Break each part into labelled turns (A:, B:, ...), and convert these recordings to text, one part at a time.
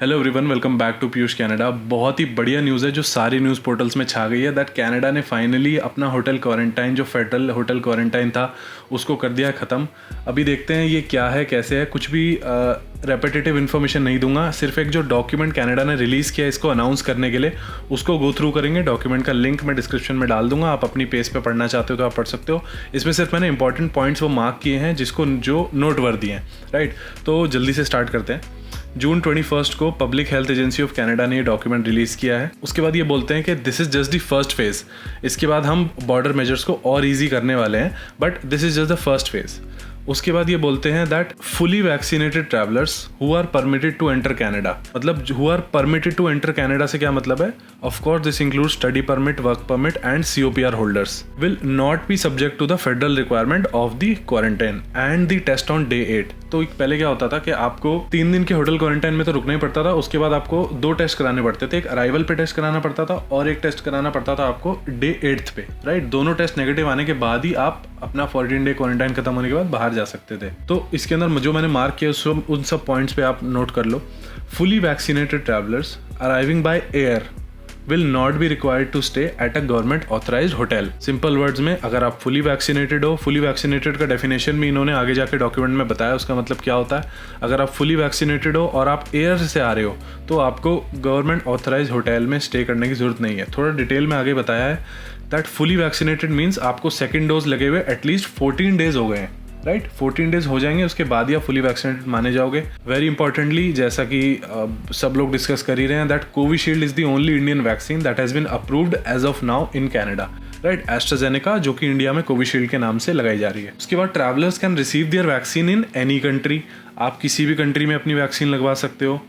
A: Hello everyone, welcome back to Piyush Canada. बहुत ही बढ़िया न्यूज़ है जो सारी न्यूज़ पोर्टल्स में छा गई है दैट कनाडा ने फाइनली अपना होटल क्वारंटाइन, जो फेडरल होटल क्वारंटाइन था, उसको कर दिया ख़त्म। अभी देखते हैं ये क्या है, कैसे है। कुछ भी रेपिटेटिव इन्फॉर्मेशन नहीं दूंगा, सिर्फ एक जो डॉक्यूमेंट कनाडा ने रिलीज़ किया इसको अनाउंस करने के लिए, उसको गो थ्रू करेंगे। डॉक्यूमेंट का लिंक मैं डिस्क्रिप्शन में डाल दूंगा, आप अपनी पेज पे पढ़ना चाहते हो तो आप पढ़ सकते हो। इसमें सिर्फ मैंने इंपॉर्टेंट पॉइंट्स वो मार्क किए हैं जिसको जो नोटवर्दी हैं, राइट। तो जल्दी से स्टार्ट करते हैं। जून 21 को public health agency of Canada ने ये डॉक्यूमेंट रिलीज़ किया है। उसके बाद ये बोलते हैं कि this is just the first phase, इसके बाद हम बॉर्डर मेजर्स को और ईजी करने वाले हैं, but this is just the first phase. उसके बाद ये बोलते हैं that fully vaccinated travellers who are permitted to enter Canada, मतलब who are permitted to enter Canada से क्या मतलब है? Of course this include study permit, work permit and COPR holders will not be subject to the federal requirement of the quarantine and the test on day 8। तो पहले क्या होता था कि आपको 3 दिन के होटल क्वारंटाइन में तो रुकना ही पड़ता था, उसके बाद आपको 2 टेस्ट कराने पड़ते थे। एक अराइवल पे टेस्ट कराना पड़ता था और एक टेस्ट कराना पड़ता था आपको डे 8 पे, राइट। दोनों टेस्ट नेगेटिव आने के बाद ही आप अपना 14 डे क्वारंटाइन खत्म होने के बाद बाहर जा सकते थे। तो इसके अंदर जो मैंने मार्क किया उन सब पॉइंट्स पे आप नोट कर लो। Fully vaccinated travellers arriving by air will not be required to stay at a government authorized hotel। Simple words में, अगर आप फुली वैक्सीनेटेड हो, फुली वैक्सीनेटेड का डेफिनेशन भी इन्होंने आगे जाके डॉक्यूमेंट में बताया, उसका मतलब क्या होता है। अगर आप फुली वैक्सीनेटेड हो और आप एयर से आ रहे हो तो आपको गवर्नमेंट ऑथराइज होटल में स्टे करने की जरूरत नहीं है। थोड़ा डिटेल में आगे बताया है दैट फुली वैक्सीनेटेड मीन्स आपको सेकेंड डोज लगे हुए एटलीस्ट 14 डेज हो गए हैं, राइट। 14 डेज हो जाएंगे, उसके बाद ही आप फुली वैक्सीनेटेड माने जाओगे। वेरी इंपॉर्टेंटली, जैसा कि सब लोग डिस्कस कर ही रहे हैं, that Covishield is the only Indian vaccine that has been approved as of now in Canada, right. AstraZeneca, जो कि इंडिया में कोविशील्ड के नाम से लगाई जा रही है। उसके बाद travellers can receive there vaccine in any country, आप किसी भी कंट्री में अपनी वैक्सीन लगवा सकते हो।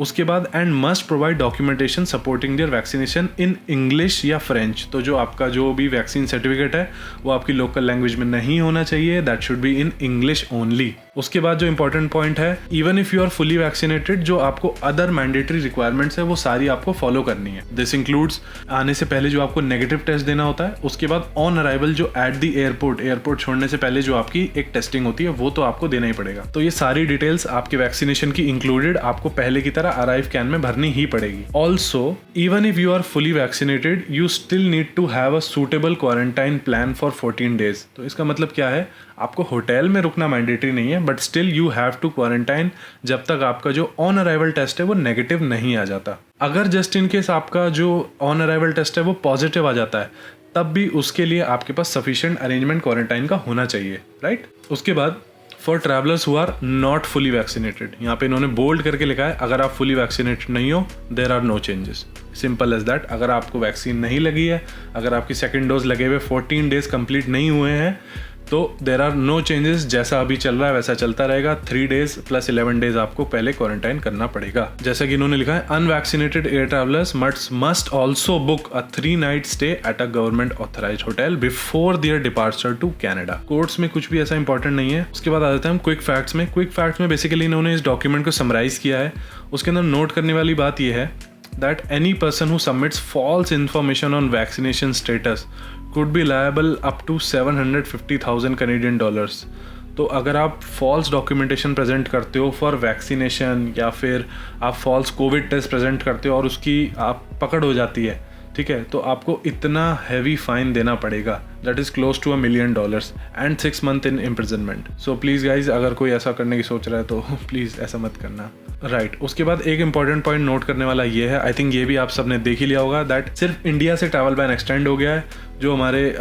A: उसके बाद and must provide documentation supporting their vaccination in English या फ्रेंच। तो जो आपका जो भी वैक्सीन सर्टिफिकेट है वो आपकी लोकल लैंग्वेज में नहीं होना चाहिए, that should be in English only. उसके बाद जो इंपॉर्टेंट पॉइंट है, even if you are fully vaccinated, जो आपको अदर मैंडेटरी रिक्वायरमेंट्स है वो सारी आपको फॉलो करनी है। दिस इंक्लूड्स आने से पहले जो आपको नेगेटिव टेस्ट देना होता है, उसके बाद ऑन अराइवल जो एट द एयरपोर्ट छोड़ने से पहले जो आपकी एक टेस्टिंग होती है वो तो आपको देना ही पड़ेगा। तो ये सारी डिटेल्स आपके वैक्सीनेशन की इंक्लूडेड आपको पहले की तरह अराइव कैन में भरनी ही पड़ेगी। Also even if you are fully vaccinated you still need to have a suitable quarantine plan for 14 days. तो इसका मतलब क्या है, आपको होटल में रुकना मैंडेटरी नहीं है, but still you have to quarantine जब तक आपका जो ऑन अराइवल टेस्ट है वो नेगेटिव नहीं आ जाता। अगर जस्ट इन केस आपका जो ऑन अराइवल टेस्ट है वो पॉजिटिव आ जाता है, तब भी उसके लिए आपके पास सफिशिएंट अरेंजमेंट क्वारंटाइन का होना चाहिए, राइट। उसके बाद for travellers who are not fully vaccinated, यहाँ पे इन्होंने बोल्ड करके लिखा है, अगर आप फुली वैक्सीनेटेड नहीं हो there are no changes, simple as that. अगर आपको वैक्सीन नहीं लगी है, अगर आपकी सेकेंड डोज लगे हुए 14 डेज कंप्लीट नहीं हुए हैं, तो देर आर नो चेंजेस। जैसा अभी चल रहा है वैसा चलता रहेगा। 3 डेज प्लस 11 डेज आपको पहले क्वारंटाइन करना पड़ेगा। जैसा कि इन्होंने लिखा है, unvaccinated air travellers must also book a 3 night stay at a government authorised hotel before their departure to Canada. Courts में कुछ भी ऐसा इंपॉर्टेंट नहीं है। उसके बाद आ जाते हैं हम क्विक फैक्ट्स में। क्विक फैक्ट्स में बेसिकली इन्होंने इस डॉक्यूमेंट को समराइज किया है। उसके अंदर नोट करने वाली बात यह है that any person who submits false information on vaccination status could be liable up to $750,000 Canadian dollars। तो अगर आप फॉल्स डॉक्यूमेंटेशन प्रेजेंट करते हो फॉर वैक्सीनेशन, या फिर आप फॉल्स कोविड टेस्ट प्रेजेंट करते हो और उसकी आप पकड़ हो जाती है, ठीक है, तो आपको इतना हैवी फाइन देना पड़ेगा, that is close to $1 million and 6 months in imprisonment. So please guys, अगर कोई ऐसा करने की सोच रहा है तो प्लीज़ ऐसा मत करना, राइट। उसके बाद एक इंपॉर्टेंट पॉइंट नोट करने वाला ये है, आई थिंक ये भी आप सबने देख ही लिया होगा, दैट सिर्फ इंडिया से ट्रैवल बैन एक्सटेंड हो गया है। जो हमारे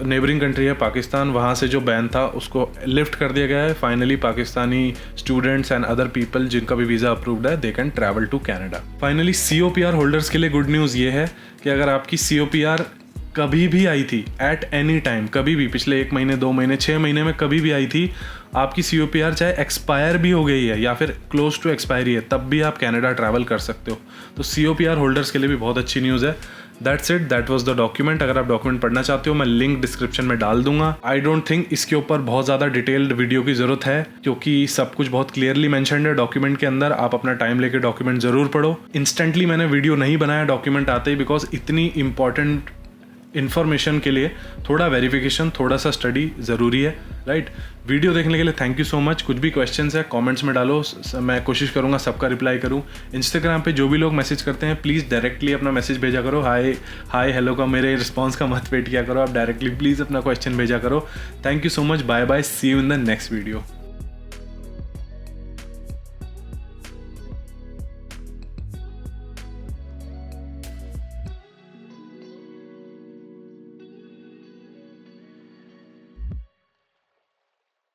A: नेबरिंग कंट्री है पाकिस्तान, वहाँ से जो बैन था उसको लिफ्ट कर दिया गया है। Finally Pakistani students and other people जिनका भी वीज़ा अप्रूव्ड है, they can travel to Canada. Finally COPR holders के लिए गुड न्यूज़ ये है कि अगर आपकी COPR कभी भी आई थी, एट एनी टाइम, कभी भी, पिछले 1 महीने 2 महीने 6 महीने में कभी भी आई थी, आपकी COPR चाहे एक्सपायर भी हो गई है या फिर क्लोज टू एक्सपायरी है, तब भी आप कनाडा ट्रैवल कर सकते हो। तो COPR होल्डर्स के लिए भी बहुत अच्छी न्यूज़ है। That's it, that was the document. अगर आप डॉक्यूमेंट पढ़ना चाहते हो, मैं लिंक डिस्क्रिप्शन में डाल दूंगा। आई डोंट थिंक इसके ऊपर बहुत ज़्यादा डिटेल्ड वीडियो की ज़रूरत है, क्योंकि सब कुछ बहुत क्लियरली मेंशन्ड है डॉक्यूमेंट के अंदर। आप अपना टाइम लेके डॉक्यूमेंट ज़रूर पढ़ो। इंस्टेंटली मैंने वीडियो नहीं बनाया डॉक्यूमेंट आते ही, बिकॉज इतनी इंपॉर्टेंट इन्फॉर्मेशन के लिए थोड़ा वेरिफिकेशन, थोड़ा सा स्टडी ज़रूरी है, राइट। वीडियो देखने के लिए थैंक यू सो मच। कुछ भी क्वेश्चंस है कमेंट्स में डालो, मैं कोशिश करूँगा सबका रिप्लाई करूँ। इंस्टाग्राम पे जो भी लोग मैसेज करते हैं प्लीज़ डायरेक्टली अपना मैसेज भेजा करो। हाय हेलो का मेरे रिस्पॉन्स का मत वेट किया करो, आप डायरेक्टली प्लीज़ अपना क्वेश्चन भेजा करो। Thank you so much, bye bye, see you in the next video.